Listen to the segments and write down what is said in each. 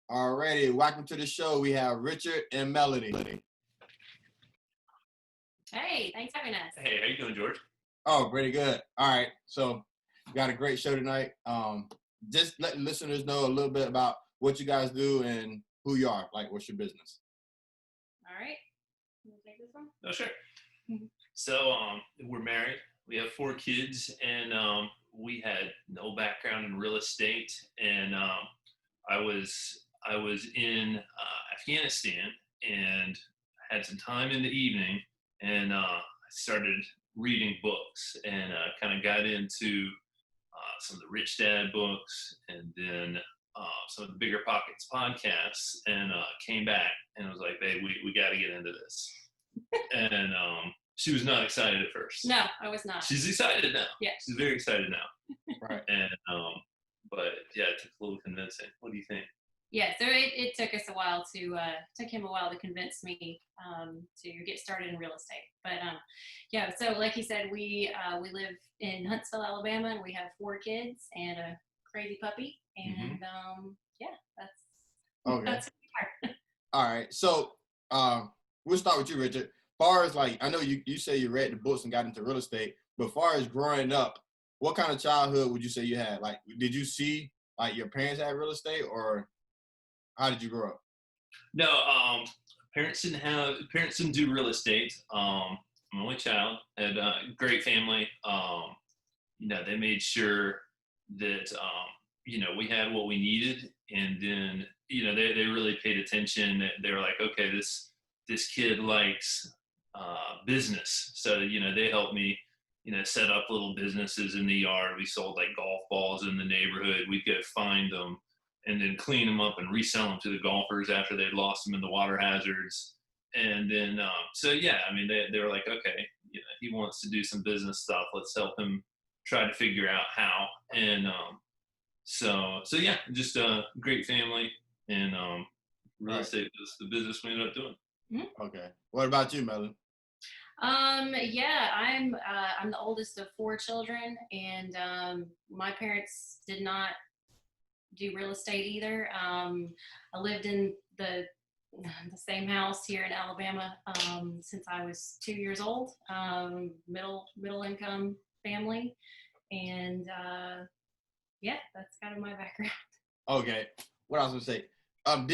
Alrighty, welcome to the show. We have Richard and Melody. Hey, thanks for having us. Hey, how you doing, George? Oh, pretty good. All right, so we got a great show tonight. Just letting listeners know a little bit about what you guys do and who you are. Like, what's your business? All right. You want to take this one? Oh, sure. So, we're married. We have 4 kids, and we had no background in real estate. And I was in Afghanistan and had some time in the evening, and I started reading books and kind of got into some of the Rich Dad books, and then some of the Bigger Pockets podcasts, and came back and was like, babe, we got to get into this. And she was not excited at first. No, I was not. She's excited now. Yeah. She's very excited now. Right. And but yeah, it took a little convincing. What do you think? Yeah, so it took us a while took him a while to convince me to get started in real estate. But yeah, so like you said, we live in Huntsville, Alabama, and we have 4 kids and a crazy puppy. And yeah, Okay. that's who we are. All right, so we'll start with you, Richard. As far as like, I know you say you read the books and got into real estate, but as far as growing up, what kind of childhood would you say you had? Like, did you see like your parents had real estate, or how did you grow up? No, parents didn't do real estate. I'm an only child, had a great family. They made sure that we had what we needed, and then they really paid attention. They were like, okay, this kid likes business, so they helped me set up little businesses in the yard. We sold like golf balls in the neighborhood. We could find them and then clean them up and resell them to the golfers after they'd lost them in the water hazards. And then they were like, okay, he wants to do some business stuff, let's help him try to figure out how. And so yeah, just a great family, and real estate was the business we ended up doing. Okay. What about you, Melody? Yeah, I'm the oldest of 4 children, and my parents did not do real estate either. I lived in the same house here in Alabama since I was 2 years old. Middle income family, and yeah, that's kind of my background. Okay. What I was gonna say, what I'm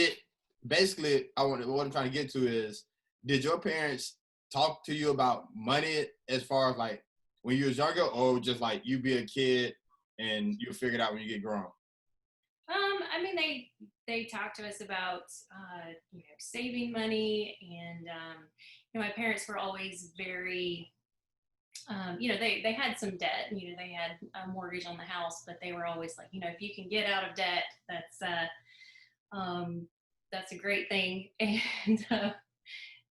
trying to get to is, did your parents talk to you about money as far as like when you was younger, or just like you be a kid and you figure it out when you get grown? I mean, they talked to us about saving money, and my parents were always very they had some debt. They had a mortgage on the house, but they were always like, if you can get out of debt, that's a great thing. And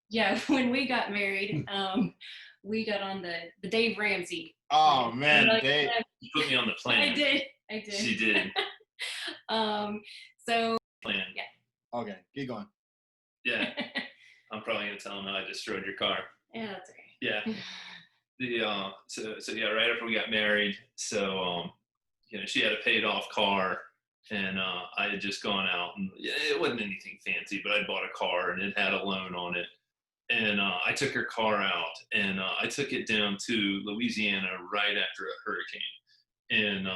yeah, when we got married, we got on the Dave Ramsey. Oh man, Dave. You put me on the plan. I did. She did. So Plan. Yeah. Okay, keep going. Yeah. I'm probably gonna tell him how I destroyed your car. Yeah, that's okay. Yeah. So yeah, right after we got married, so she had a paid off car, and I had just gone out, and it wasn't anything fancy, but I bought a car and it had a loan on it. And I took her car out, and I took it down to Louisiana right after a hurricane, and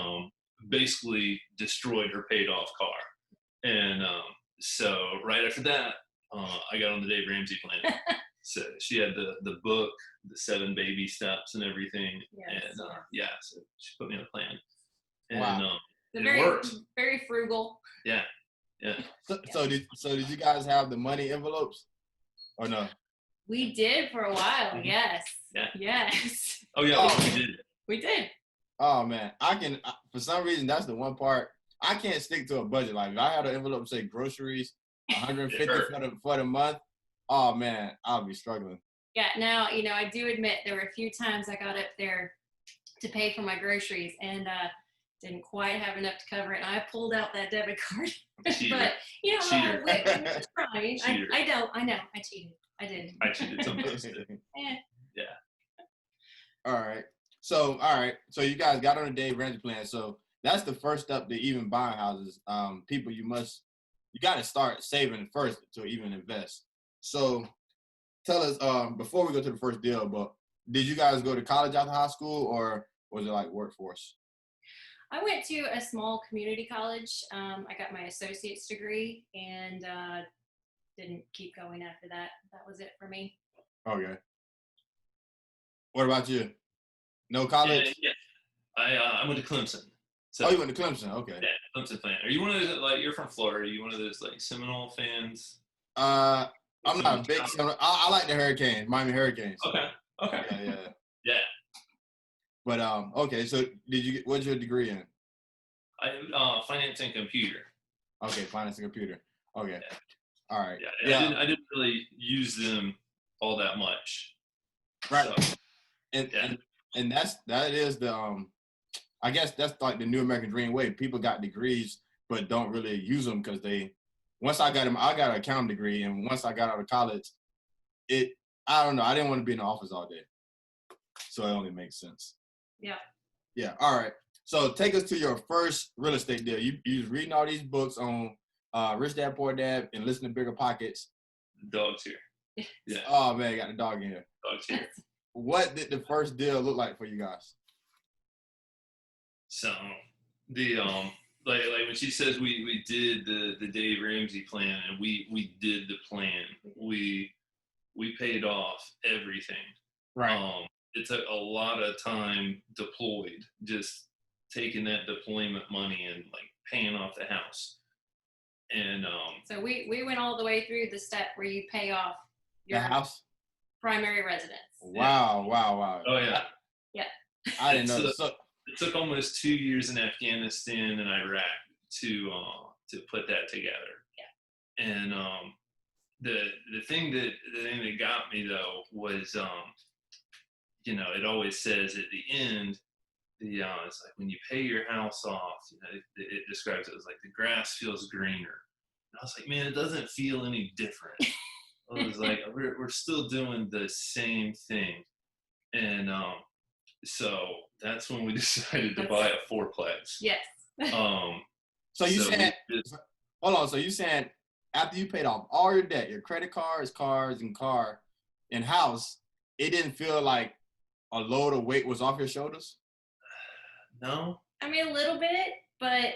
basically destroyed her paid off car. And so right after that, I got on the Dave Ramsey plan. So she had the book, the 7 baby steps and everything. Yes, and so she put me on a plan. And Wow. it worked. Very frugal. Yeah. So did you guys have the money envelopes or no? We did for a while. Yes. Yeah. Yes. Oh yeah, Oh. we did. We did. Oh man, for some reason that's the one part I can't stick to a budget. Like if I had an envelope say groceries, 150 for the month. Oh man, I'll be struggling. Yeah. Now I do admit there were a few times I got up there to pay for my groceries and didn't quite have enough to cover it. And I pulled out that debit card. Cheater. But Cheater. we were trying. Cheater. I know. I cheated. I did. I cheated sometimes. Eh. All right. So you guys got on a Dave Ramsey plan. So that's the first step to even buying houses. People, you must you got to start saving first to even invest. So tell us, before we go to the first deal, but did you guys go to college after high school, or was it like workforce? I went to a small community college. I got my associate's degree and didn't keep going after that. That was it for me. Okay. What about you? No college? Yeah. I went to Clemson. So, Oh, you went to Clemson. Okay. yeah, Clemson fan. Are you one of those, like, you're from Florida? Are you one of those, like, Seminole fans? I'm not a big. I like the Hurricanes, Miami Hurricanes. Okay. Yeah. Yeah. But okay. So what's your degree in? Finance and computer. Okay, finance and computer. Okay. Yeah. All right. Yeah. I didn't really use them all that much. Right. So, And that is the I guess that's like the new American dream way. People got degrees but don't really use them because once I got an accounting degree, and once I got out of college, I don't know, I didn't want to be in the office all day. So it only makes sense. Yeah. Yeah. All right. So take us to your first real estate deal. You was reading all these books on Rich Dad Poor Dad and Listen to Bigger Pockets. Dog's here. Yeah. Oh man, got the dog in here. Dog's here. What did the first deal look like for you guys? So the like when she says we did the Dave Ramsey plan, and we did the plan. We paid off everything. Right. It took a lot of time deployed, just taking that deployment money and like paying off the house. And so we went all the way through the step where you pay off your The house? primary residence. Wow. Oh yeah. Yeah. I didn't know. It took almost 2 years in Afghanistan and Iraq to put that together. Yeah. And the thing that got me though was it always says at the end, it's like when you pay your house off, it describes it as like the grass feels greener. And I was like, man, it doesn't feel any different. I was like, we're still doing the same thing. And so that's when we decided to buy a fourplex. Yes. So you said, hold on. So you saying after you paid off all your debt, your credit cards, cars, and car, and house, it didn't feel like a load of weight was off your shoulders? No. I mean, a little bit, but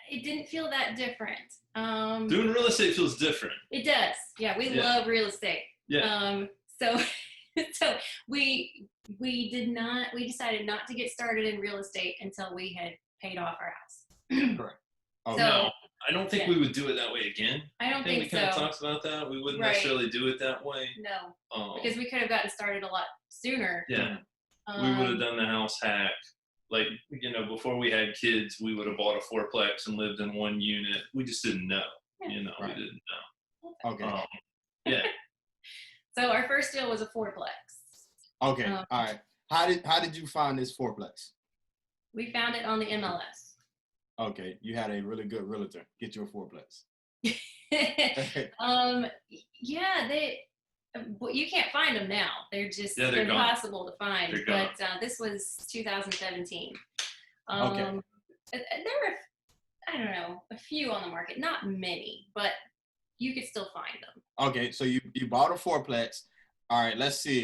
it didn't feel that different. Doing real estate feels different. It does. Yeah, we love real estate. Yeah. So we decided not to get started in real estate until we had paid off our house. Correct. Oh, so, no, I don't think we would do it that way again. I don't think we kind of so. talked about that. We wouldn't Right. necessarily do it that way. No, because we could have gotten started a lot sooner. Yeah. We would have done the house hack. Like, before we had kids, we would have bought a fourplex and lived in one unit. We just didn't know. Right. We didn't know. Okay. Yeah. So our first deal was a fourplex. Okay. All right. How did you find this fourplex? We found it on the MLS. Okay. You had a really good realtor get you a fourplex. Yeah, you can't find them now. They're just they're impossible to find. They're but this was 2017. Okay. There were, I don't know, a few on the market, not many, but you could still find them. Okay, so you bought a fourplex. All right, let's see.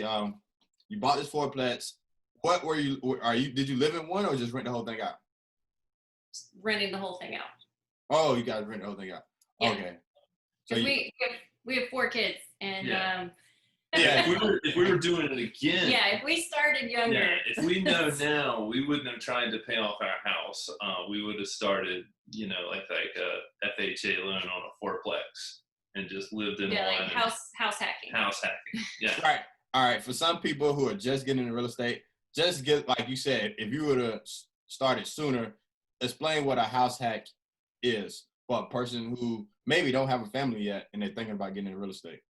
You bought this fourplex. What did you live in one or just rent the whole thing out? Just renting the whole thing out. Oh, you guys rent the whole thing out. Yeah. Okay. So we have 4 kids, and yeah, if we were doing it again. Yeah, if we started younger. Yeah, if we know now, we wouldn't have tried to pay off our house. We would have started, like a FHA loan on a fourplex and just lived in one. Like house hacking. House hacking. Yeah. Right. All right. For some people who are just getting into real estate, just get, like you said, if you would have started sooner, explain what a house hack is for a person who maybe don't have a family yet and they're thinking about getting into real estate.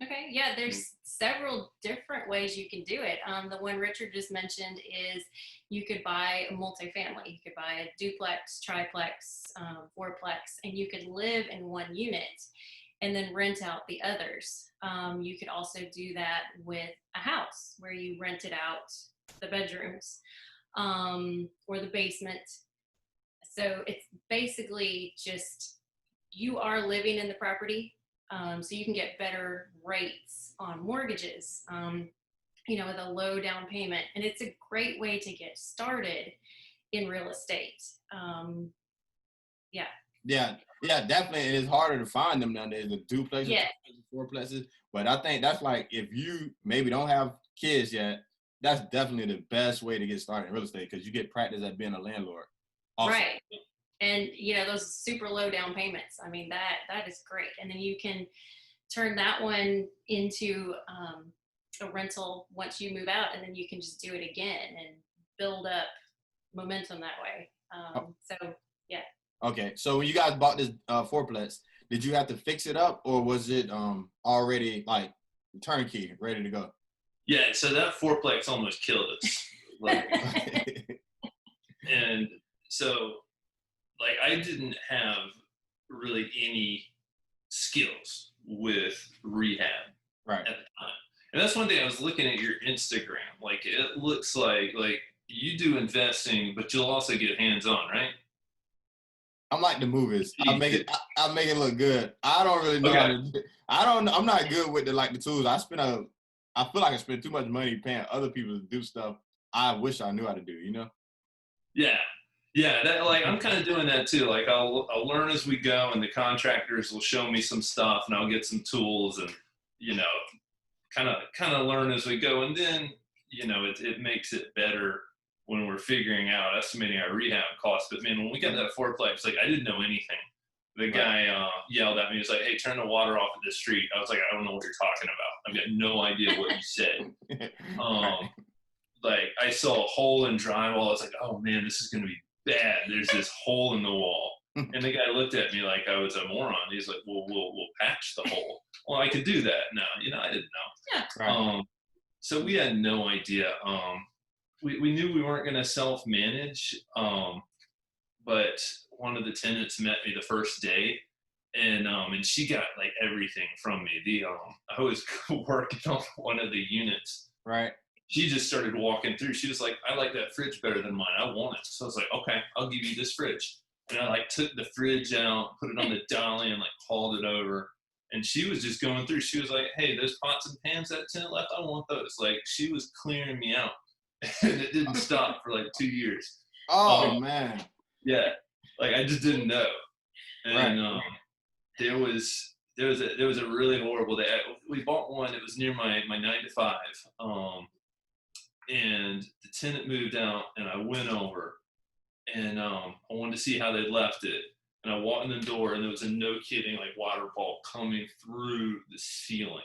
Okay, yeah, there's several different ways you can do it. The one Richard just mentioned is you could buy a multifamily. You could buy a duplex, triplex, fourplex, and you could live in one unit and then rent out the others. You could also do that with a house where you rented out the bedrooms or the basement. So it's basically just you are living in the property, so you can get better rates on mortgages, with a low down payment. And it's a great way to get started in real estate. Yeah. Yeah, yeah, definitely. It is harder to find them nowadays, the duplexes, Yeah. fourplexes. But I think that's like, if you maybe don't have kids yet, that's definitely the best way to get started in real estate, because you get practice at being a landlord. Also. Right. And those super low down payments. I mean, that is great. And then you can turn that one into a rental once you move out, and then you can just do it again and build up momentum that way. So yeah. Okay, so when you guys bought this fourplex, did you have to fix it up, or was it already like turnkey, ready to go? Yeah, so that fourplex almost killed us. And so, like, I didn't have really any skills with rehab Right. at the time. And that's one thing. I was looking at your Instagram. Like, it looks like you do investing, but you'll also get hands-on, right? I'm like the movies. I make it look good. I don't really know how to do it. I'm not good with the tools. I feel like I spend too much money paying other people to do stuff I wish I knew how to do, Yeah. That, I'm kind of doing that too. Like, I'll learn as we go, and the contractors will show me some stuff, and I'll get some tools, and kind of learn as we go, and then it makes it better when we're figuring out estimating our rehab costs. But man, when we got that fourplex, I didn't know anything. The guy yelled at me. He was like, "Hey, turn the water off at the street." I was like, "I don't know what you're talking about. I've got no idea what you said." I saw a hole in drywall. I was like, "Oh man, this is gonna be bad. There's this hole in the wall." And the guy looked at me like I was a moron. He's like, "Well, we'll patch the hole." Well, I could do that. No, I didn't know. Yeah. Right. So we had no idea. We knew we weren't going to self-manage, but one of the tenants met me the first day, and she got everything from me. I was working on one of the units. Right. She just started walking through. She was like, "I like that fridge better than mine. I want it." So I was like, "Okay, I'll give you this fridge." And I took the fridge out, put it on the dolly, and hauled it over. And she was just going through. She was like, "Hey, those pots and pans that tenant left, I want those." She was clearing me out. And it didn't stop for 2 years. Oh man. Yeah. I just didn't know. And Right. there was a really horrible day. We bought one. It was near my 9 to 5. And the tenant moved out, and I went over, and I wanted to see how they left it. And I walked in the door, and there was a no kidding waterfall coming through the ceiling.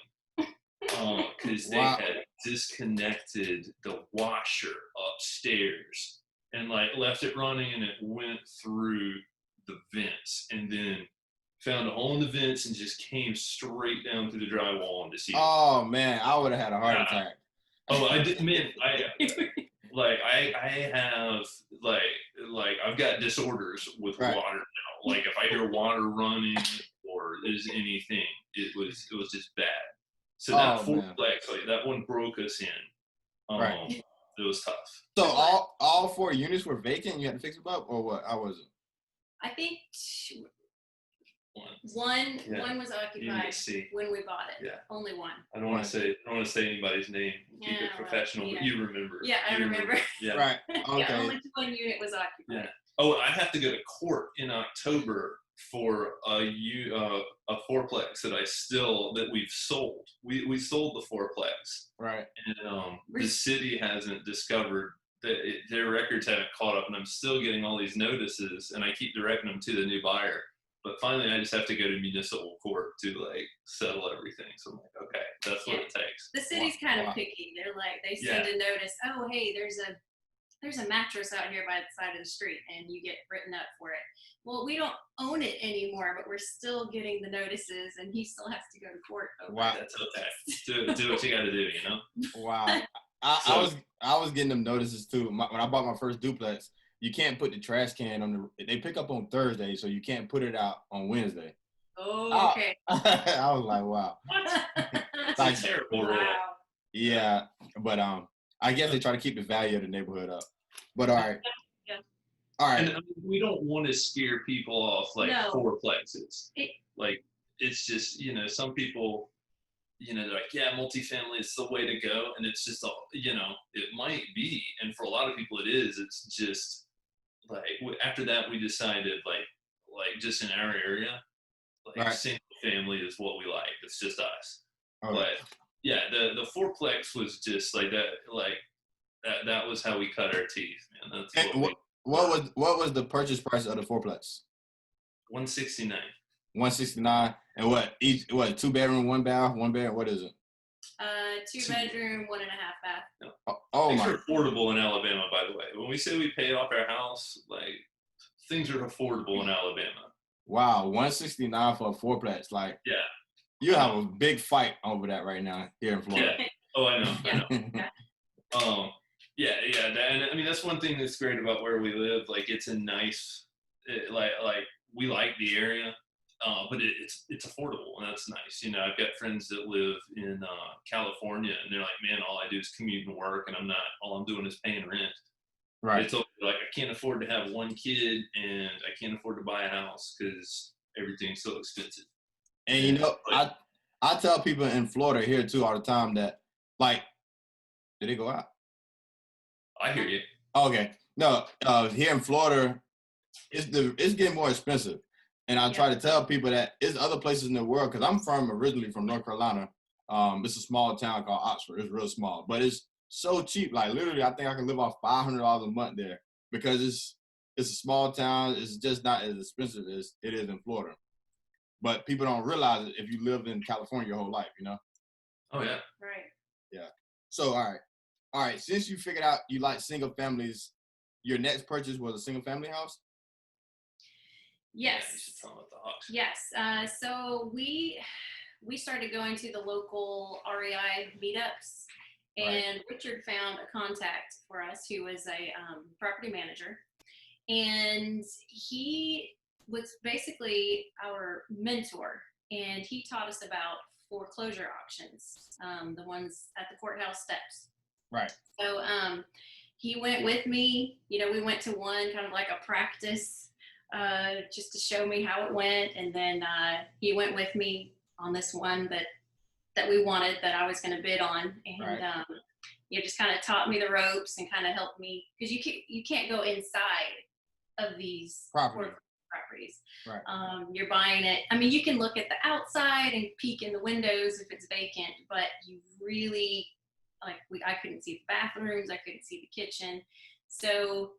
Because they had disconnected the washer upstairs and left it running, and it went through the vents, and then found a hole in the vents and just came straight down through the drywall into the ceiling. Oh man, I would have had a heart attack. Oh, I didn't. Man, I have I've got disorders with water now. If I hear water running or there's anything, it was just bad. So that fourplex, that one broke us in. Right. It was tough. So all 4 units were vacant. You had to fix them up, or what? How was it? I think one was occupied when we bought it. Yeah. Only one. I don't want to say anybody's name. Keep it professional, but you remember. Yeah, I remember. Yeah. Right. Okay. Yeah, only one unit was occupied. Yeah. Oh, I have to go to court in October for a fourplex that we've sold. We sold the fourplex. Right. And the city hasn't discovered that their records haven't caught up, and I'm still getting all these notices, and I keep directing them to the new buyer. But finally, I just have to go to municipal court to settle everything. So I'm like, okay, that's what it takes. The city's kind of picky. They're they send a notice. Oh, hey, there's a mattress out here by the side of the street, and you get written up for it. Well, we don't own it anymore, but we're still getting the notices, and he still has to go to court over Wow. That's okay. Do what you got to do, Wow. I was getting them notices too. When I bought my first duplex, you can't put the trash can on they pick up on Thursday, so you can't put it out on Wednesday. Oh, okay. I was like, wow. That's a terrible rule. Wow. Yeah, but I guess they try to keep the value of the neighborhood up. But all right. Yeah. All right. And I mean, we don't want to scare people off like No. fourplexes. Like it's just, some people, they're like, yeah, multifamily is the way to go, and it's just, it might be, and for a lot of people it is. It's just like after that we decided like just in our area, like Right. single family is what we like. It's just us. Okay. But yeah, the fourplex was just like that. Like that was how we cut our teeth, man. That's And what what was the purchase price of the fourplex? 169. 169. And what 2-bedroom, 1 bath, 1 bed? What is it? 2-bedroom, 1.5 bath. Oh Things my. are affordable in Alabama, by the way. When we say we paid off our house, like things are affordable in Alabama. Wow, 169 for a fourplex. Like, Yeah. you have a big fight over that right now here in Florida. Yeah. Oh, I know. Yeah. Yeah. And I mean, that's one thing that's great about where we live. Like, it's a nice, like we like the area, but it's affordable, and that's nice. I've got friends that live in California, and they're like, man, all I do is commute and work, and all I'm doing is paying rent. Right. It's like I can't afford to have one kid, and I can't afford to buy a house because everything's so expensive. And I tell people in Florida here too all the time that, like, did it go out? I hear you. Okay. No, here in Florida, it's getting more expensive. And I try to tell people that there's other places in the world, because I'm originally from North Carolina. It's a small town called Oxford. It's real small, but it's so cheap. Like, literally, I think I can live off $500 a month there, because it's a small town. It's just not as expensive as it is in Florida. But people don't realize it if you lived in California your whole life, Oh yeah. Right. Yeah. So all right. Since you figured out you like single families, your next purchase was a single family house? Yes. Yeah, you should tell them about the auction. Yes. So we started going to the local REI meetups, and Richard found a contact for us who was a property manager, and he was basically our mentor, and he taught us about foreclosure auctions, the ones at the courthouse steps. Right. So he went with me. We went to one kind of like a practice, just to show me how it went, and then he went with me on this one that we wanted, that I was going to bid on, and just kind of taught me the ropes and kind of helped me, because you can't go inside of these properties. Right. You're buying it. I mean, you can look at the outside and peek in the windows if it's vacant, but you really, I couldn't see the bathrooms, I couldn't see the kitchen. So,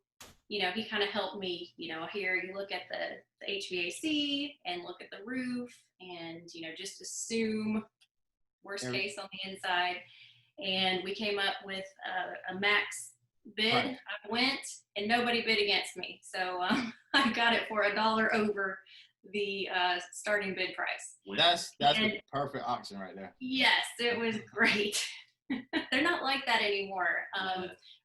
he kind of helped me, here you look at the HVAC and look at the roof, and, just assume worst case on the inside. And we came up with a max bid. Right. I went, and nobody bid against me. So I got it for $1 over the starting bid price. That's the perfect auction right there. Yes, it was great. They're not like that anymore.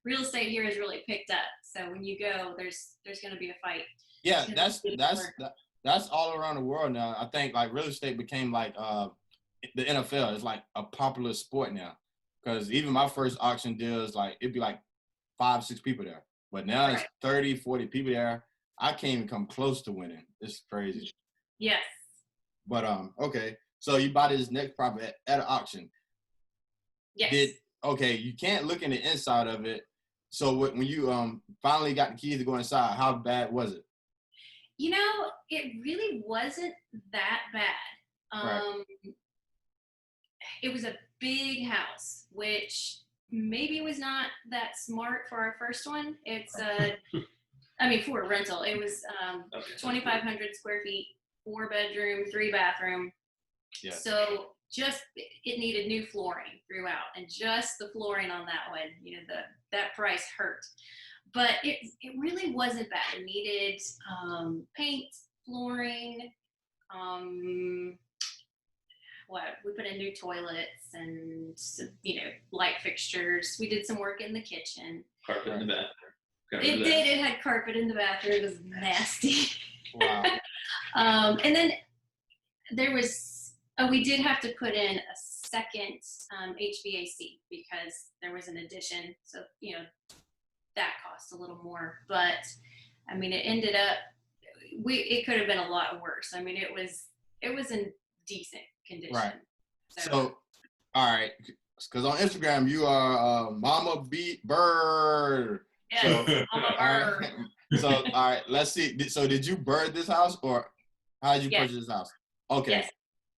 Real estate here has really picked up. So when you go, there's going to be a fight. Yeah, that's all around the world now. I think like real estate became like the NFL. It's like a popular sport now, because even my first auction deals, like it'd be like 5-6 people there, but now it's 30-40 people there. I can't even come close to winning. It's crazy. Yes. But okay, so you buy this next property at an auction. Yes. You can't look in the inside of it. So when you finally got the keys to go inside, how bad was it? It really wasn't that bad. It was a big house, which maybe was not that smart for our first one. It's for a rental, it was 2,500 square feet, 4-bedroom, 3-bathroom. Yeah. So it needed new flooring throughout, and just the flooring on that one, that price hurt. But it really wasn't bad. It needed paint, flooring, we put in new toilets and light fixtures. We did some work in the kitchen. Carpet in the bathroom. It had carpet in the bathroom. It was nasty. Wow. And then we did have to put in a second HVAC, because there was an addition. So, that cost a little more. But I mean, it ended up, it could have been a lot worse. I mean, it was in decent condition. Right. So, all right, because on Instagram you are Mama BRRRR. Yes, So, I'm a all bird. right. So, all right, let's see. So, did you bird this house, or how did you Yes. purchase this house? Okay. Yes.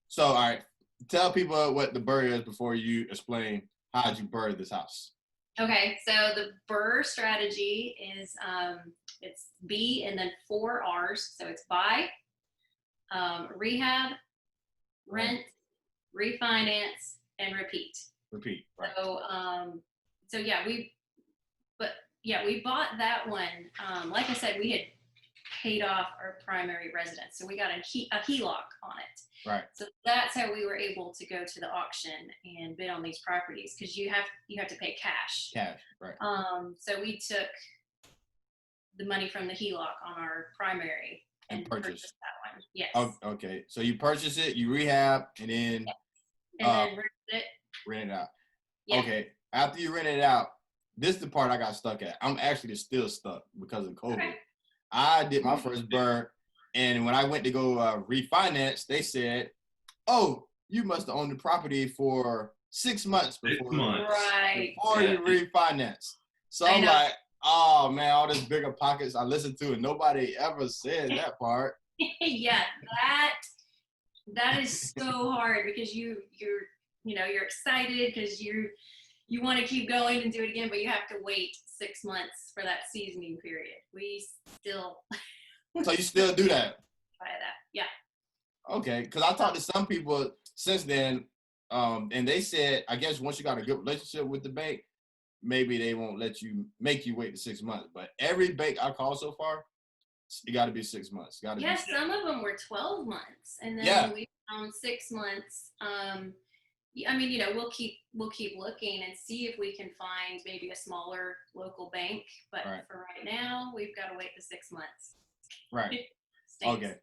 So, all right, tell people what the bird is before you explain how did you bird this house. Okay, so the BRRRR strategy is it's B and then 4 R's. So it's buy, rehab, rent, refinance, and repeat. Repeat. Right. So yeah, we bought that one. Like I said, we had paid off our primary residence, so we got a HELOC on it. Right. So that's how we were able to go to the auction and bid on these properties, because you have to pay cash. Cash. Right. So we took the money from the HELOC on our primary and purchased that one. Yes. Oh, okay. So you purchase it, you rehab, and then then rent it out. Yeah. Okay. After you rent it out, this is the part I got stuck at. I'm actually still stuck because of COVID. Okay. I did my first burn, and when I went to go refinance, they said, "Oh, you must have owned the property for 6 months before, Right. before you refinance." So I'm like, "Oh man, all this bigger pockets I listened to, and nobody ever said that part." Yeah, that is so hard, because you're excited because you want to keep going and do it again, but you have to wait 6 months for that seasoning period. We still. So you still do that? By that, yeah. Okay, because I talked to some people since then, and they said, I guess once you got a good relationship with the bank, maybe they won't make you wait the 6 months. But every bank I called so far, you got to be 6 months. Some of them were 12 months, and then we found 6 months. I mean, we'll keep looking and see if we can find maybe a smaller local bank. But for right now, we've got to wait the 6 months. Right. Okay.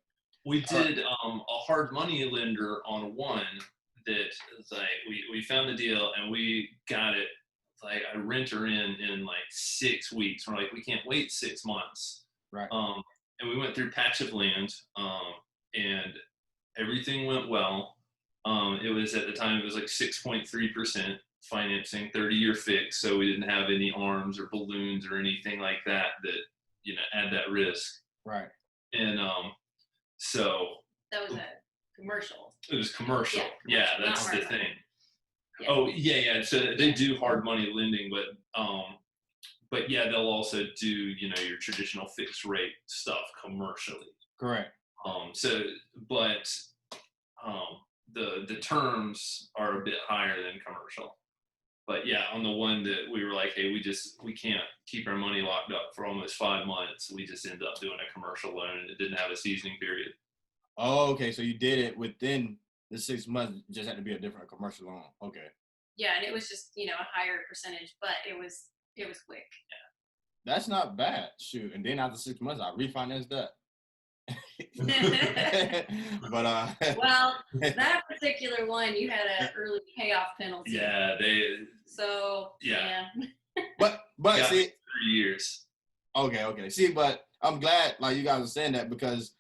We did a hard money lender on one that is like we found the deal and we got it like a renter in like 6 weeks. We're like, we can't wait 6 months. Right. And we went through patch of land, and everything went well. It was at the time, it was like 6.3% financing, 30-year fix. So we didn't have any arms or balloons or anything like that add that risk. Right. And so that was a commercial. It was commercial. Yeah, that's the thing. Yeah. Oh yeah. So they do hard money lending, but yeah, they'll also do your traditional fixed rate stuff commercially. Correct. The terms are a bit higher than commercial. But yeah, on the one that we were like, hey, we can't keep our money locked up for almost 5 months. We just ended up doing a commercial loan, and it didn't have a seasoning period. Oh, okay. So you did it within the 6 months. Just had to be a different commercial loan. Okay. Yeah, and it was just a higher percentage, but it was quick. Yeah. That's not bad. Shoot, and then after 6 months, I refinanced that. But well, that particular one, you had an early payoff penalty. Yeah, So yeah. But see, 3 years. Okay. See, but I'm glad like you guys are saying that, because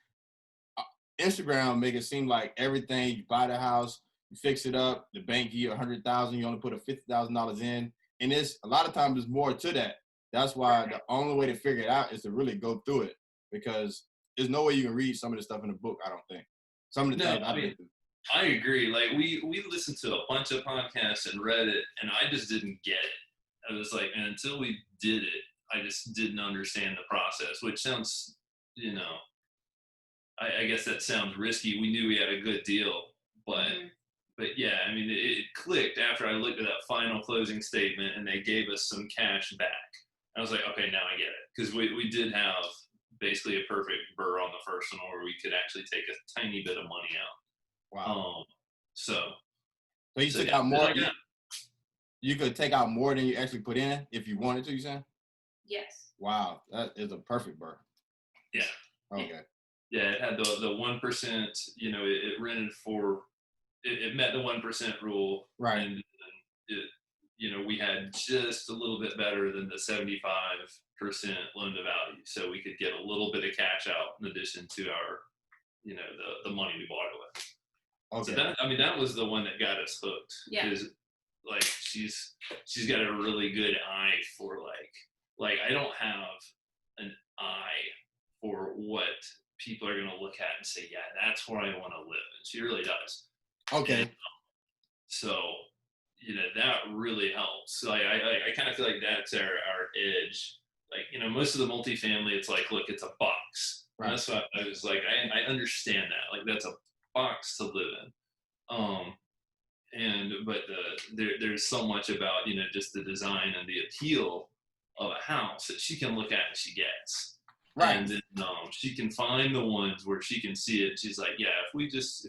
Instagram make it seem like everything, you buy the house, you fix it up, the bank give you $100,000, you only put a $50,000 in, and it's a lot of times there's more to that. That's why the only way to figure it out is to really go through it, because there's no way you can read some of the stuff in the book. I don't think some of the things I've been through. I agree. Like we listened to a bunch of podcasts and read it, and I just didn't get it. I was like, and until we did it, I just didn't understand the process, which sounds, I guess that sounds risky. We knew we had a good deal, but yeah, I mean, it clicked after I looked at that final closing statement and they gave us some cash back. I was like, okay, now I get it. Because we did have basically a perfect BRRRR on the first one where we could actually take a tiny bit of money out. Wow. So you took out more. You could take out more than you actually put in if you wanted to, you saying? Yes. Wow, that is a perfect BRRRR. Yeah. Okay. Yeah, it had the 1%, it rented for, it met the 1% rule. Right. And we had just a little bit better than the 75% loan to value. So we could get a little bit of cash out in addition to our, the money we bought it with. Okay. So that was the one that got us hooked. Yeah. Because like she's got a really good eye for like I don't have an eye for what people are going to look at and say, yeah, that's where I want to live. And she really does. Okay. And, so, that really helps. Like I kind of feel like that's our edge. Like, most of the multifamily, it's like, look, it's a box. Right. And that's what I was like, I understand that. Like, that's a box to live in. But there's so much about, just the design and the appeal of a house that she can look at and she gets. Right. And then she can find the ones where she can see it. She's like, yeah, if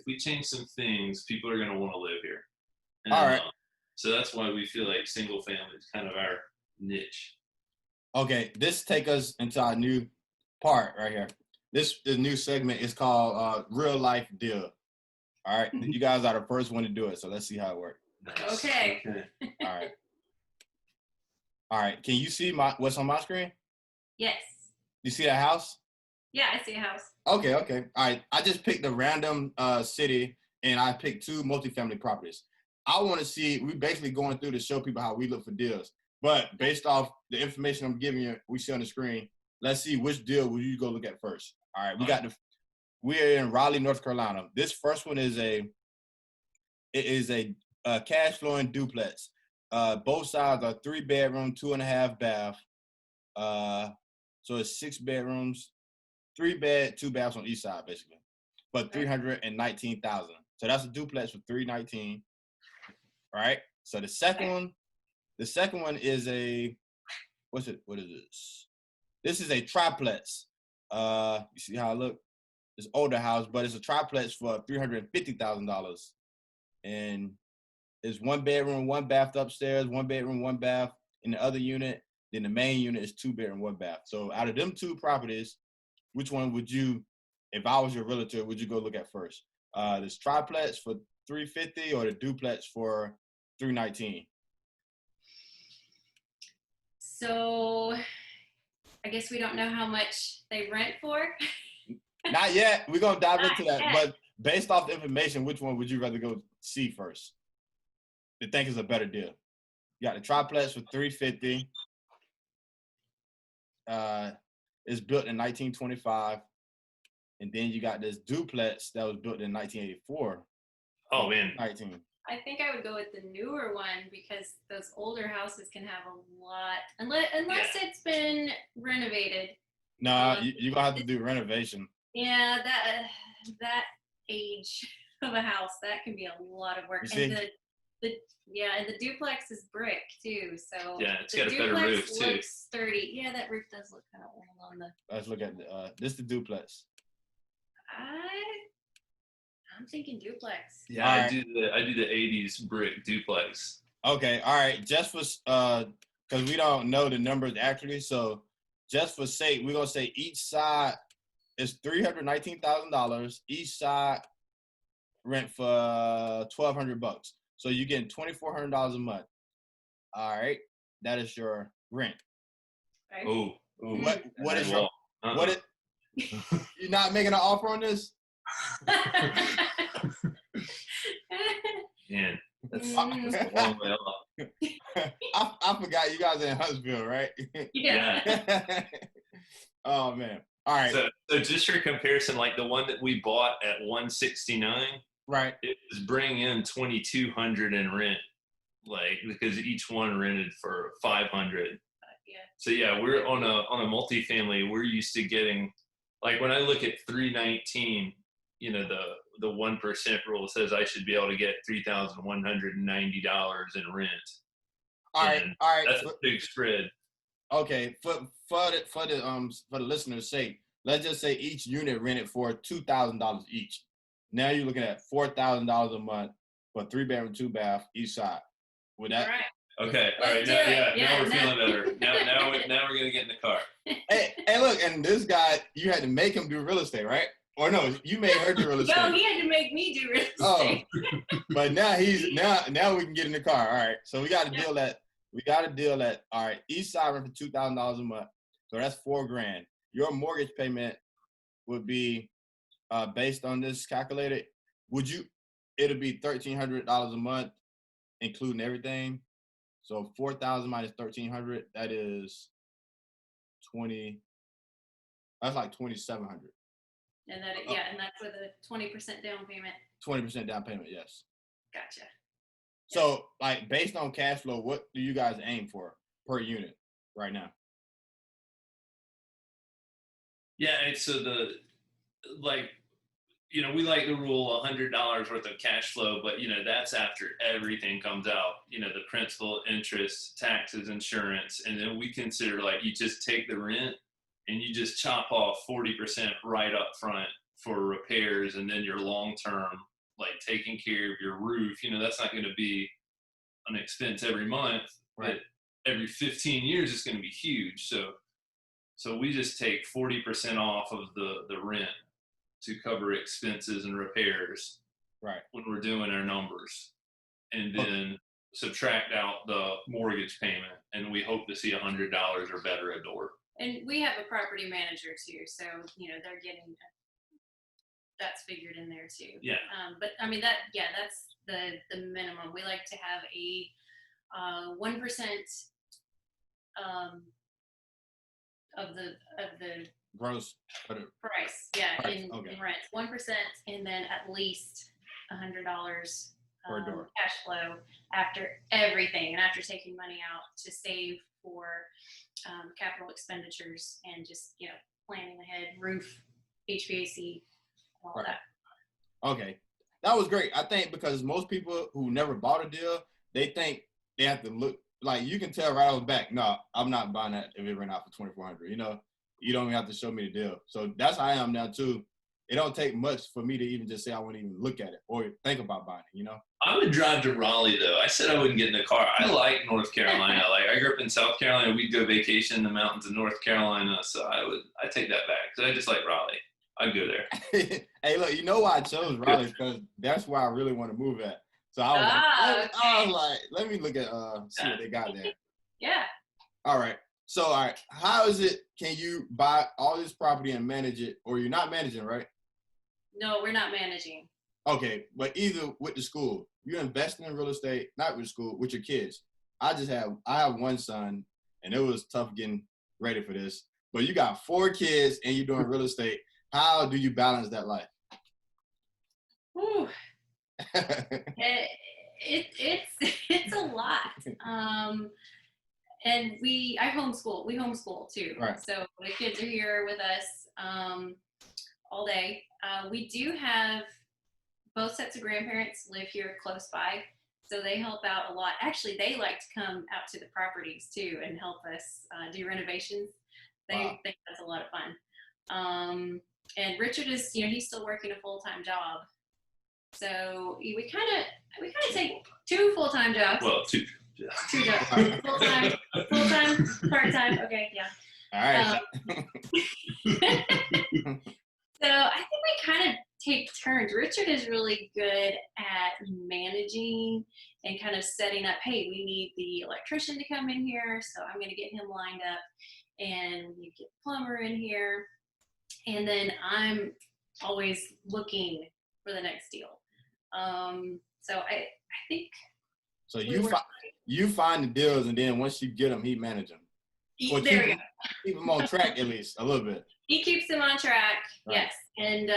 we change some things, people are going to want to live here. And, all right. So that's why we feel like single family is kind of our niche. Okay, this take us into our new part right here. This new segment is called Real Life Deal. All right, you guys are the first one to do it, so let's see how it works. Nice. Okay. All right. Can you see what's on my screen? Yes. You see that house? Yeah, I see a house. Okay. All right. I just picked a random city, and I picked 2 multifamily properties. I want to see, we're basically going through to show people how we look for deals. But based off the information I'm giving you, we see on the screen, let's see which deal will you go look at first. All right. We're in Raleigh, North Carolina. This first one is a cash flowing duplex. Both sides are 3-bedroom, 2.5 bath. So it's 6 bedrooms, 3 bed, 2 baths on each side, basically. But $319,000. So that's a duplex for $319,000. Right. So the second one is what is this? This is a triplex. You see how it look? It's an older house, but it's a triplex for $350,000. And it's 1 bedroom, 1 bath upstairs, 1 bedroom, 1 bath in the other unit. Then the main unit is 2 bedroom, 1 bath. So out of them 2 properties, which one would you, if I was your realtor, would you go look at first? This triplex for $350,000 or the duplex for $319,000? So I guess we don't know how much they rent for. Not yet. We're gonna dive into that. Yet. But based off the information, which one would you rather go see first? You think is a better deal? You got the triplex for $350,000. It's built in 1925, and then you got this duplex that was built in 1984. Oh man, 19. I think I would go with the newer one because those older houses can have a lot, unless it's been renovated. No, you're gonna have to do renovation. Yeah, that age of a house, that can be a lot of work. And the duplex is brick too, so yeah, it's got a better roof too. Looks sturdy. Yeah, that roof does look kind of old on the. Let's look at this. The duplex. I'm thinking duplex. Yeah, right. I do the 80s brick duplex. Okay, all right. Just for because we don't know the numbers actually, so just for sake, we're gonna say each side is $319,000. Each side rent for $1,200. So you're getting $2,400 a month. All right, that is your rent. Right. Oh, what is your what is? You're not making an offer on this? Man, that's a long way off. I forgot you guys are in Huntsville, right? Yeah. Oh man. All right. So just for comparison, like the one that we bought at 169, right? It was bringing in $2,200 in rent, like because each one rented for $500. Yeah. So yeah, we're on a multifamily. We're used to getting, like when I look at 319, the 1% rule says I should be able to get $3,190 in rent. All right. That's a big spread. Okay, for the listener's sake, let's just say each unit rented for $2,000 each. Now you're looking at $4,000 a month for 3-bedroom, 2-bath each side. Would that? All right. Okay. All right. Now we're feeling better. Now we're gonna get in the car. Hey, look, and this guy, you had to make him do real estate, right? Or no, you made her do real estate. No, he had to make me do real estate. Oh, But now now we can get in the car. All right. So we got a deal at all right. East side rent for $2,000 a month. So that's $4,000. Your mortgage payment would be based on this calculated. It'll be $1,300 a month, including everything. So 4,000 minus 1,300, that is 20. That's like 2,700. And and that's with a 20% down payment. 20% down payment, yes. Gotcha. So, like, based on cash flow, what do you guys aim for per unit right now? Yeah, and so we like the rule $100 worth of cash flow, but that's after everything comes out. The principal, interest, taxes, insurance, and then we consider like you just take the rent and you just chop off 40% right up front for repairs, and then your long term, like taking care of your roof. That's not going to be an expense every month, right? But every 15 years it's going to be huge. So we just take 40% off of the rent to cover expenses and repairs, right? When we're doing our numbers, and then subtract out the mortgage payment, and we hope to see $100 or better a door. And we have a property manager too, so they're getting that's figured in there too. Yeah. But I mean that's the minimum. We like to have a 1% of the gross price, in rent, 1%, and then at least $100 per door cash flow after everything, and after taking money out to save for capital expenditures and just planning ahead, roof, HVAC, all of that. Okay, that was great. I think because most people who never bought a deal, they think they have to look like, you can tell right off the back, no, I'm not buying that if it rent out for $2,400. You don't even have to show me the deal. So that's how I am now too. It don't take much for me to even just say I wouldn't even look at it or think about buying it. I would drive to Raleigh though. I said I wouldn't get in the car. I like North Carolina. Like I grew up in South Carolina. We'd go vacation in the mountains of North Carolina. So I take that back because I just like Raleigh. I'd go there. Hey, look, you know why I chose Raleigh? Because that's where I really want to move at. So I was like, let me look at see what they got there. Yeah. All right. So, all right, how is it? Can you buy all this property and manage it, or you're not managing, right? No, we're not managing. Okay, but either with the school, you're investing in real estate, not with school, with your kids. I have one son, and it was tough getting ready for this. But you got 4 kids, and you're doing real estate. How do you balance that life? Ooh. It's a lot. And I homeschool. We homeschool too. Right. So the kids are here with us all day. We do have both sets of grandparents live here close by, so they help out a lot. Actually, they like to come out to the properties too and help us do renovations. They think that's a lot of fun. And Richard is, he's still working a full-time job. So we kind of take 2 full-time jobs. Well, 2. 2 jobs. Full-time, part-time. Okay, yeah. All right. So I think we kind of take turns. Richard is really good at managing and kind of setting up, hey, we need the electrician to come in here, so I'm going to get him lined up, and you get plumber in here. And then I'm always looking for the next deal. So I think. So you find the deals, and then once you get them, he manages them. There we go. Keep them on track at least a little bit. He keeps them on track, right. Yes. And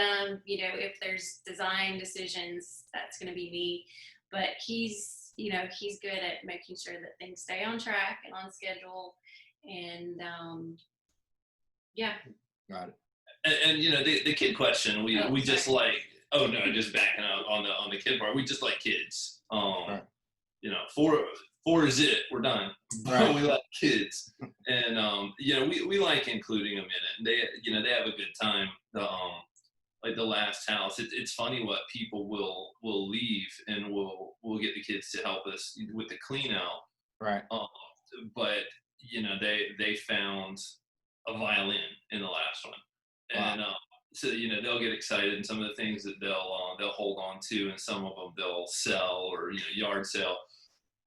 if there's design decisions, that's going to be me. But he's good at making sure that things stay on track and on schedule. And yeah. Got it. And the kid question, we just like, just backing up on the kid part. We just like kids. Right. 4 is it. We're done. Right. We like kids, and we like including them in it. They have a good time. Like the last house, it's funny what people will leave, and we'll get the kids to help us with the clean out. Right. But they found a violin in the last one, and so they'll get excited, and some of the things that they'll hold on on too, and some of them they'll sell or yard sale,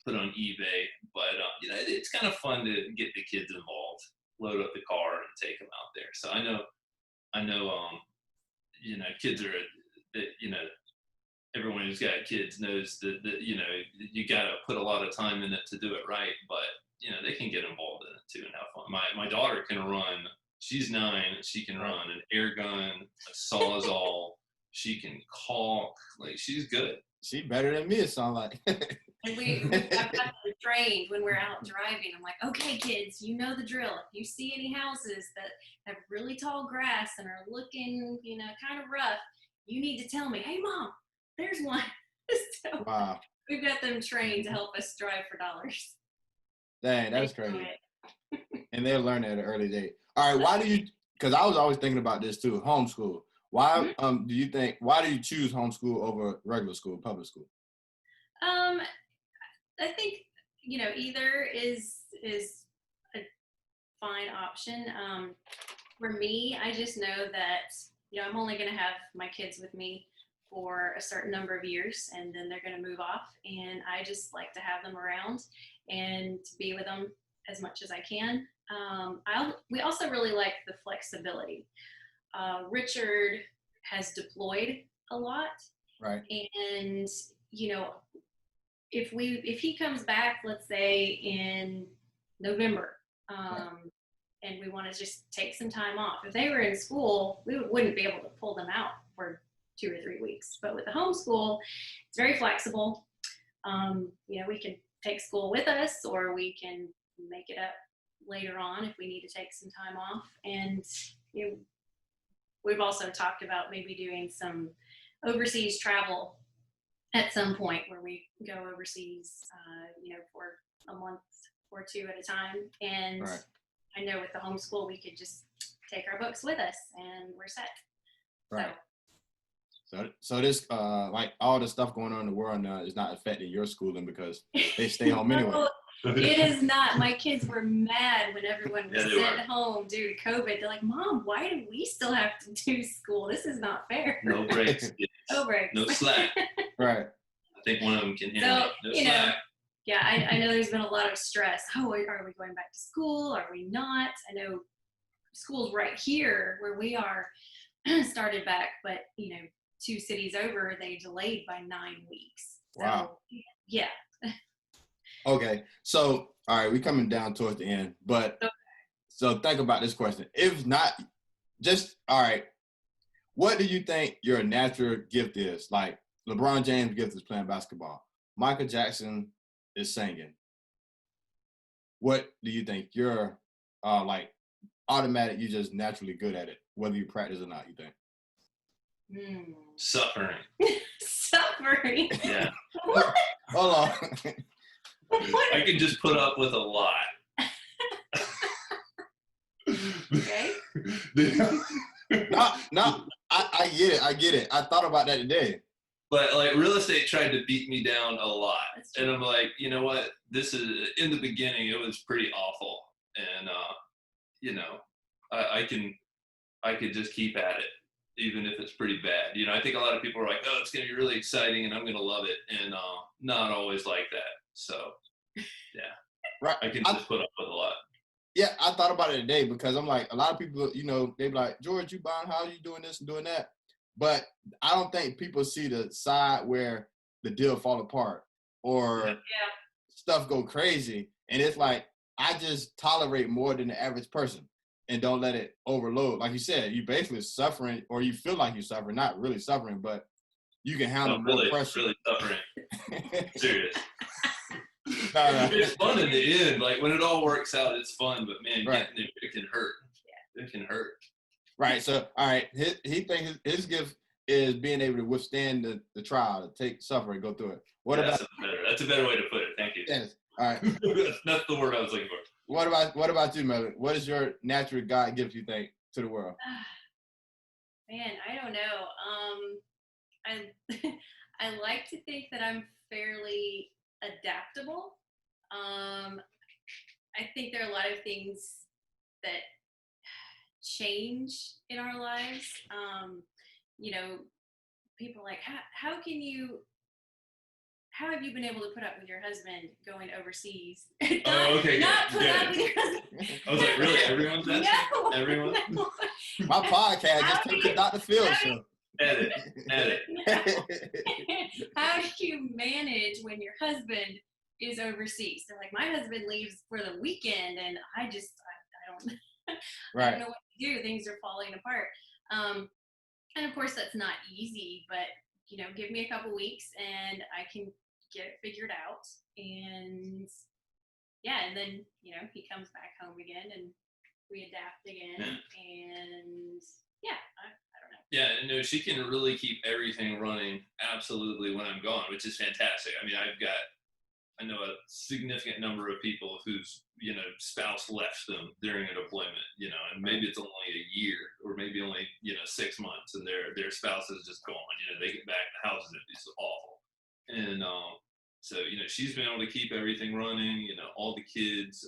put on eBay. But it's kind of fun to get the kids involved, load up the car and take them out there. So I know, kids are, everyone who's got kids knows that you got to put a lot of time in it to do it right. But they can get involved in it too and have fun. My daughter can run. She's 9 and she can run an air gun, a sawzall. She can caulk. Like, she's good. She better than me, it sounds like. And I've got them trained when we're out driving. I'm like, okay, kids, you know the drill. If you see any houses that have really tall grass and are looking, kind of rough, you need to tell me, hey, Mom, there's one. So Wow. we've got them trained to help us drive for dollars. Dang, that's crazy. And they'll learn at an early date. All right, because I was always thinking about this too, homeschool. Why do you choose homeschool over regular school, public school? I think, either is a fine option. For me, I just know that, I'm only going to have my kids with me for a certain number of years, and then they're going to move off. And I just like to have them around and to be with them as much as I can. We also really like the flexibility. Richard has deployed a lot. Right. And, if he comes back, let's say in November, and we want to just take some time off. If they were in school, we wouldn't be able to pull them out for 2 or 3 weeks. But with the homeschool, it's very flexible. We can take school with us, or we can make it up later on if we need to take some time off. And we've also talked about maybe doing some overseas travel at some point, where we go overseas, for a month or 2 at a time. And right. I know with the homeschool, we could just take our books with us and we're set. Right. So this, like all the stuff going on in the world now is not affecting your schooling because they stay home anyway. It is not. My kids were mad when everyone was sent home due to COVID. They're like, Mom, why do we still have to do school? This is not fair. No breaks. No breaks. No slack. Right. I think one of them can hear me. No slack. Yeah, I know there's been a lot of stress. Oh, are we going back to school? Are we not? I know schools right here where we are started back, but 2 cities over, they delayed by 9 weeks. So, wow. Yeah. Okay. So, all right, we're coming down towards the end, but so think about this question. If not, all right, what do you think your natural gift is? Like LeBron James' gift is playing basketball. Michael Jackson is singing. What do you think? You're like automatic, you're just naturally good at it, whether you practice or not, you think? Suffering. Suffering. Yeah. Hold on. I can just put up with a lot. Okay. No, I get it. I thought about that today. But like real estate tried to beat me down a lot. And I'm like, you know what? This is, in the beginning, it was pretty awful. And, I could just keep at it, even if it's pretty bad. I think a lot of people are like, oh, it's going to be really exciting and I'm going to love it. And not always like that. So, yeah. Right. I can just put up with a lot. Yeah, I thought about it today because I'm like, a lot of people, they be like, George, you buying, how are you doing this and doing that? But I don't think people see the side where the deal fall apart or stuff go crazy. And it's like, I just tolerate more than the average person and don't let it overload. Like you said, you basically suffering, or you feel like you're suffering, not really suffering, but you can handle more pressure. Really suffering. Serious. No. It's fun in the end. Like when it all works out, it's fun. But man, it can hurt. Yeah. It can hurt. Right. So, all right. He thinks his gift is being able to withstand the trial, to take suffering, go through it. That's a better way to put it. Thank you. Yes. All right. That's the word I was looking for. What about you, Melvin? What is your natural God gift, you think, to the world? Man, I don't know. I like to think that I'm fairly adaptable. I think there are a lot of things that change in our lives. people are like, how have you been able to put up with your husband going overseas? Okay, not good. put up with your husband. I was like, really? Everyone's asking? No, Everyone? no. My podcast just take the Dr. Phil show. Edit. How do you manage when your husband is overseas? They're like, my husband leaves for the weekend, and I don't, I don't know what to do. Things are falling apart. And of course, that's not easy, but give me a couple weeks, and I can get it figured out. And yeah, and then he comes back home again, and we adapt again, and yeah, I don't know. Yeah, no, she can really keep everything running absolutely when I'm gone, which is fantastic. I mean, I know a significant number of people whose spouse left them during a deployment, and maybe it's only a year or maybe only 6 months, and their spouse is just gone. They get back, the house is awful, and so she's been able to keep everything running. All the kids.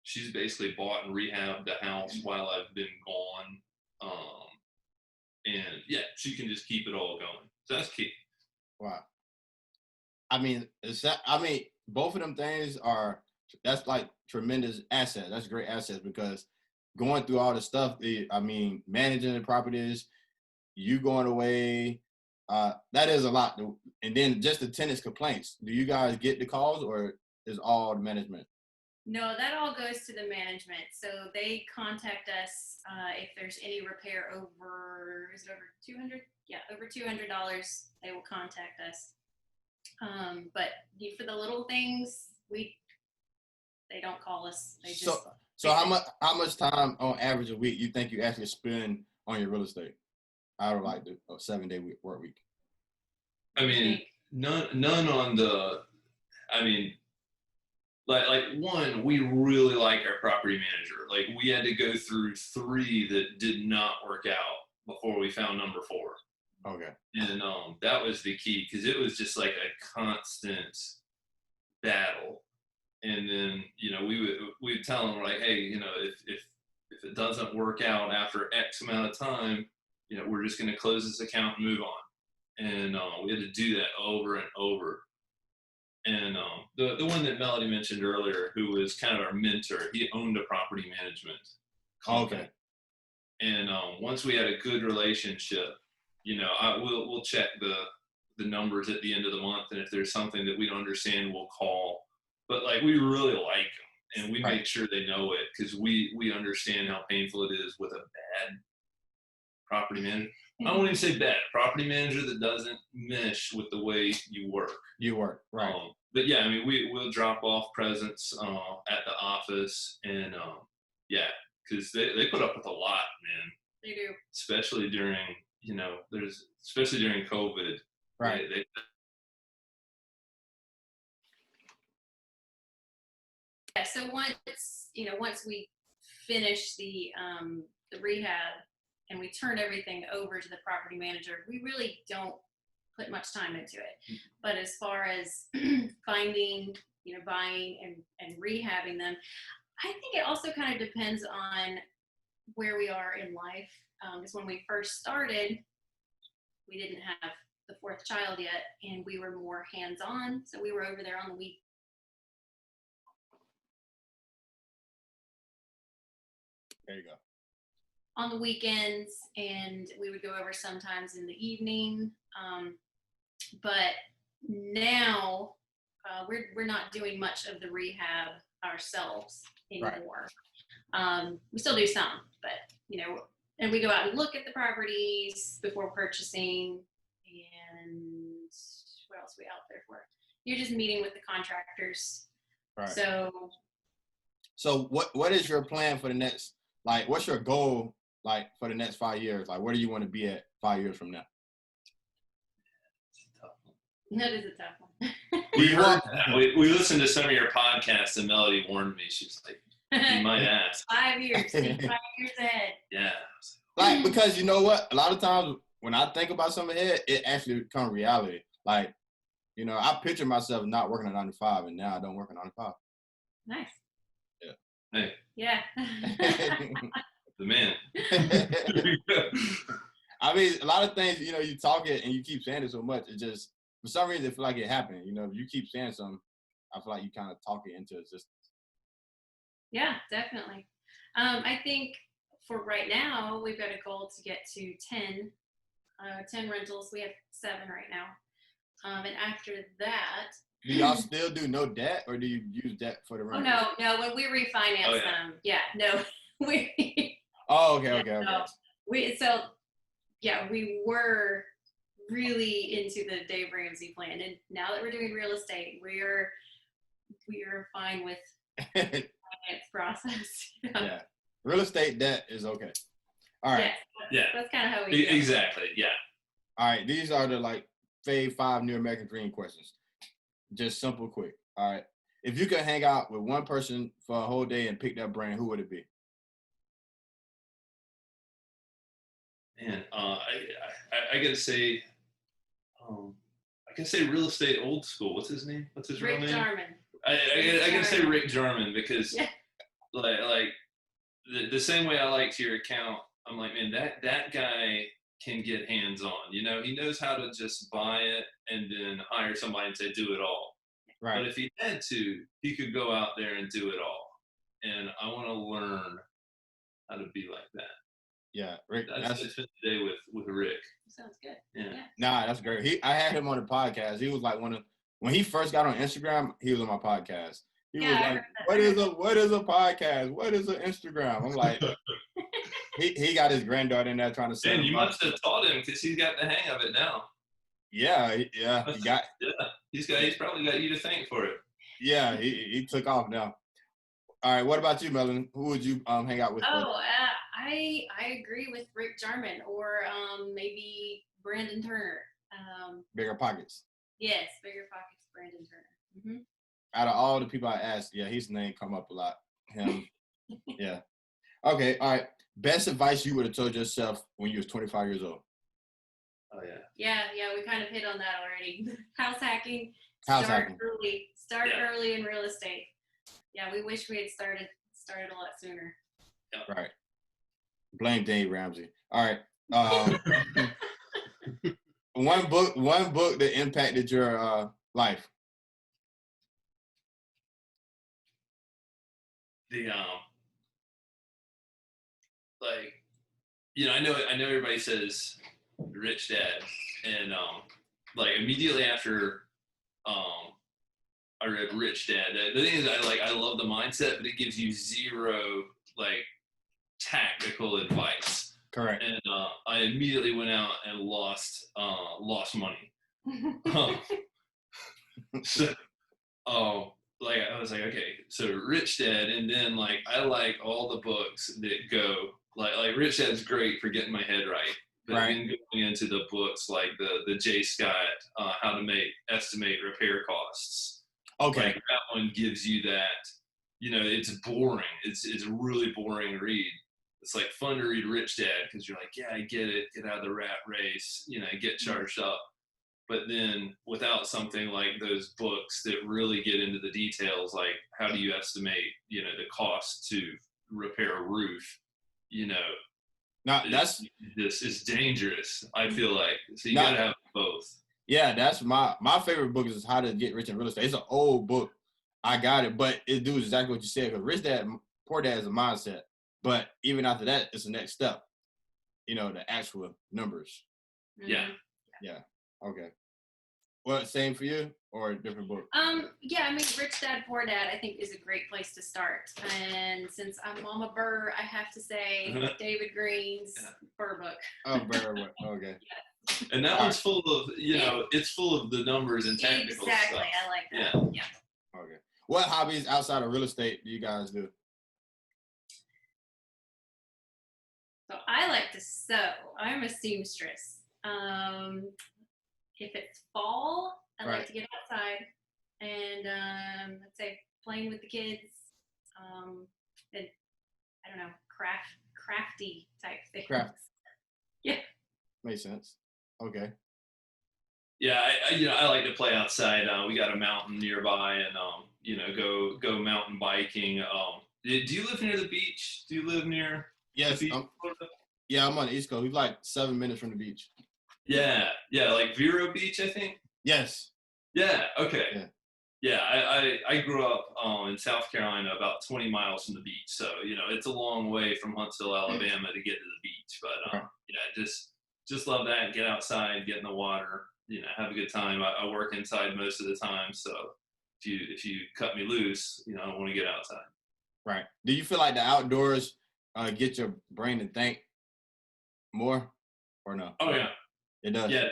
She's basically bought and rehabbed the house while I've been gone, and yeah, she can just keep it all going. So that's key. Wow. I mean, both of them things that's like tremendous assets. That's great assets because going through all the stuff, managing the properties, you going away, that is a lot. And then just the tenants' complaints. Do you guys get the calls or is all the management? No, that all goes to the management. So they contact us if there's any repair over, is it over 200? Yeah, over $200, they will contact us. But for the little things, they don't call us. They just so how much time on average a week you think you actually spend on your real estate out of like the 7-day work week? I mean, none on the. I mean, like one, we really like our property manager. Like we had to go through 3 that did not work out before we found number 4. Okay. And that was the key because it was just like a constant battle. And then we would tell them like, hey, if it doesn't work out after X amount of time, we're just going to close this account and move on. And we had to do that over and over. And the one that Melody mentioned earlier, who was kind of our mentor, he owned a property management company. Okay. And once we had a good relationship, we'll check the numbers at the end of the month, and if there's something that we don't understand, we'll call. But like we really like them, and we make sure they know it because we understand how painful it is with a bad property manager. I don't even say bad property manager that doesn't mesh with the way you work. Right. But yeah, I mean, we'll drop off presents at the office, and yeah, because they put up with a lot, man. They do, especially during especially during COVID. Right. Yeah. So once we finish the rehab and we turn everything over to the property manager, we really don't put much time into it. But as far as finding, buying and rehabbing them, I think it also kind of depends on where we are in life. Because when we first started, we didn't have the 4th child yet, and we were more hands-on. So we were over there on the week. There you go. On the weekends, and we would go over sometimes in the evening. But now we're not doing much of the rehab ourselves anymore. Right. We still do some, but and we go out and look at the properties before purchasing. And what else are we out there for? You're just meeting with the contractors. Right. So what is your plan for the next? Like, what's your goal like for the next 5 years? Like, where do you want to be at 5 years from now? That is a tough one. we listened to some of your podcasts, and Melody warned me. She's like, you might ask. 5 years. 5 years ahead. Yeah. Like, because you know what? A lot of times when I think about something ahead, it actually becomes reality. Like, I picture myself not working at 9 to 5, and now I don't work at 9 to 5. Nice. Yeah. Hey. Yeah. The man. I mean, a lot of things, you know, you talk it and you keep saying it so much, it just, for some reason, it feel like it happened. You know, if you keep saying something, I feel like you kind of talk it into existence. Yeah, definitely. I think for right now, we've got a goal to get to 10 rentals. We have 7 right now. And after that, Do y'all still do no debt, or do you use debt for the oh rent? no, when we refinance Oh, yeah. them, yeah, no, we, Oh, okay. no, we were really into the Dave Ramsey plan, and now that we're doing real estate, we are fine with finance process. Yeah. Real estate debt is okay. All right. Yes, that's kind of how we do it. Exactly. Yeah. All right. These are the like fave 5 New American Dream questions. Just simple, quick. All right. If you could hang out with one person for a whole day and pick their brain, who would it be? Man, I gotta say, I can say real estate old school. What's his name? What's his real Rick name? Jarman. I gotta say Rick Jarman because Yeah. like the same way I liked your account, I'm like, man, that guy can get hands on. You know, he knows how to just buy it and then hire somebody and say, do it all. Right. But if he had to, he could go out there and do it all. And I want to learn how to be like that. Yeah, Rick. That's today with Rick. Sounds good. Yeah. Nah, that's great. I had him on the podcast. He was like when he first got on Instagram, he was on my podcast. He was like, what is a podcast? What is an Instagram? I'm like, he got his granddaughter in there trying to say. And you must have taught him because he's got the hang of it now. Yeah, he got. Yeah, he's probably got you to thank for it. Yeah, he took off now. All right, what about you, Melanie? Who would you hang out with? I agree with Rick Jarman or maybe Brandon Turner. Bigger pockets. Yes, bigger pockets, Brandon Turner. Mm-hmm. Out of all the people I asked, yeah, his name come up a lot. Him. Yeah. Okay. All right. Best advice you would have told yourself when you was 25 years old. Oh yeah. Yeah, we kind of hit on that already. House hacking. House Start hacking. early. Start early in real estate. Yeah, we wish we had started a lot sooner. Yep. Right. Blame Dave Ramsey. All right. One book that impacted your life. The like, you know, I know everybody says Rich Dad, and like immediately after I read Rich Dad, the thing is I love the mindset, but it gives you zero like tactical advice. Correct. And I immediately went out and lost money. So like I was like, okay, so Rich Dad, and then like I like all the books that go like Rich Dad's great for getting my head right, but then going into the books like the J. Scott, how to estimate repair costs. Okay. Like, that one gives you that, you know, it's boring. It's a really boring read. It's like fun to read Rich Dad because you're like, yeah, I get it. Get out of the rat race, you know, get charged up. But then without something like those books that really get into the details, like how do you estimate, you know, the cost to repair a roof, you know, now this is dangerous. I feel like, so you gotta have both. Yeah, that's my favorite book is How to Get Rich in Real Estate. It's an old book. I got it, but it do exactly what you said. Because Rich Dad, Poor Dad is a mindset. But even after that, it's the next step. You know, the actual numbers. Yeah. Yeah. Okay. Well, same for you or a different book? Yeah, I mean, Rich Dad, Poor Dad, I think is a great place to start. And since I'm Mama BRRRR, I have to say David Green's BRRRR book. Oh, BRRRR. Okay. Yeah. And that one's full of, you know, it's full of the numbers and technical stuff. Exactly, I like that. Yeah. Okay. What hobbies outside of real estate do you guys do? So I like to sew. I'm a seamstress. If it's fall, I like to get outside and let's say playing with the kids. And I don't know, crafty type things. Craft. Yeah. Makes sense. Okay. Yeah, I like to play outside. We got a mountain nearby, and you know, go mountain biking. Do you live near the beach? Do you live near? Yes. the beach? Yeah, I'm on the East Coast. We're like 7 minutes from the beach. Yeah, like Vero Beach, I think. Yes. Yeah. Okay. Yeah. Yeah, I grew up in South Carolina, about 20 miles from the beach. So, it's a long way from Huntsville, Alabama to get to the beach. But, Right. just love that. Get outside, get in the water, have a good time. I work inside most of the time. So if you cut me loose, I want to get outside. Right. Do you feel like the outdoors get your brain to think more or no? Oh, yeah. It does. Yeah.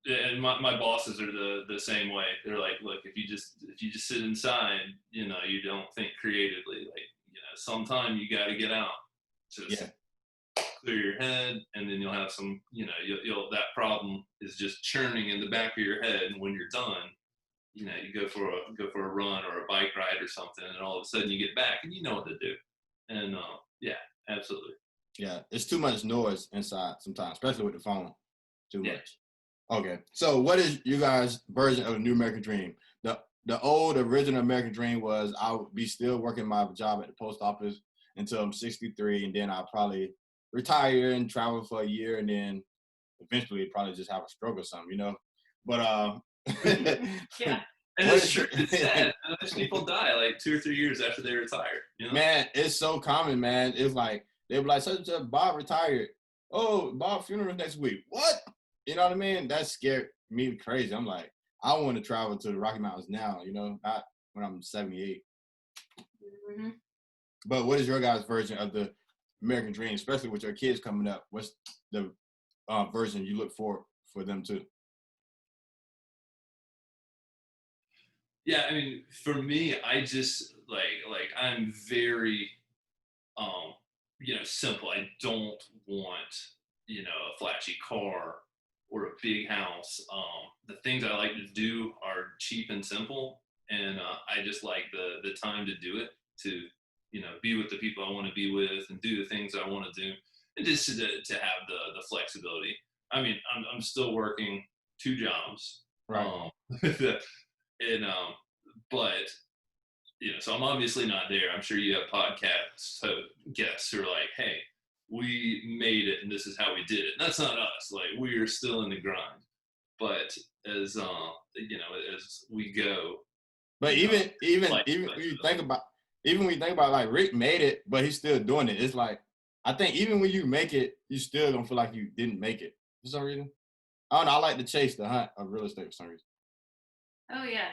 And my bosses are the same way. They're like, look, if you just sit inside, you don't think creatively. Like, sometime you got to get out, just clear your head, and then you'll have some, you'll that problem is just churning in the back of your head, and when you're done, you go for a run or a bike ride or something, and all of a sudden you get back and you know what to do. And yeah, absolutely. Yeah, it's too much noise inside sometimes, especially with the phone. Too much. Okay, so what is you guys' version of the new American dream? The old original American dream was I would be still working my job at the post office until I'm 63, and then I'll probably retire and travel for a year, and then eventually probably just have a stroke or something, But yeah, and it's true. It's sad. Most people die like 2 or 3 years after they retire. Man, it's so common, man. It's like they be like, such and such, Bob retired. Oh, Bob funeral next week. What? You know what I mean? That scared me crazy. I'm like, I want to travel to the Rocky Mountains now, not when I'm 78. Mm-hmm. But what is your guys' version of the American dream, especially with your kids coming up? What's the version you look for them to? Yeah, I mean, for me, I just like I'm very simple. I don't want, a flashy car or a big house. The things I like to do are cheap and simple, and I just like the time to do it, to be with the people I want to be with and do the things I want to do, and just to have the flexibility. I mean, I'm still working 2 jobs, Right. and but so I'm obviously not there. I'm sure you have podcasts guests who are like, hey, we made it and this is how we did it. And that's not us. Like, we are still in the grind. But as as we go. But even when you think about like Rick made it, but he's still doing it. It's like, I think even when you make it, you still don't feel like you didn't make it for some reason. I don't know. I like to chase the hunt of real estate for some reason. Oh yeah.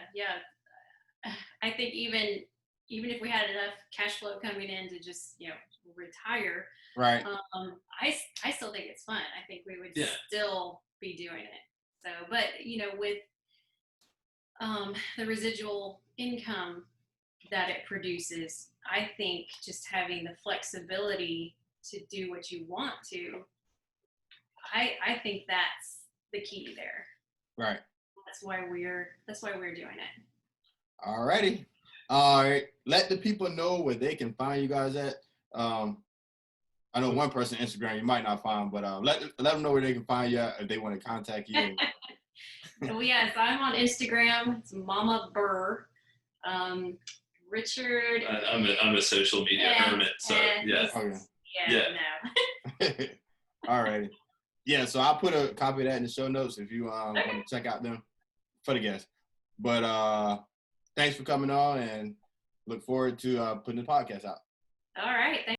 I think even if we had enough cash flow coming in to just retire, right? I still think it's fun. I think we would still be doing it. So, but with the residual income that it produces, I think just having the flexibility to do what you want to, I think that's the key there. Right. That's why we're doing it. Alrighty. All right. Let the people know where they can find you guys at. I know one person Instagram you might not find, but let them know where they can find you if they want to contact you. Well, yes, I'm on Instagram. It's Mama BRRRR. Richard. I'm a social media hermit, so yeah. No. All right. Yeah, so I'll put a copy of that in the show notes if you want to check out them for the guests. But thanks for coming on, and look forward to putting the podcast out. All right.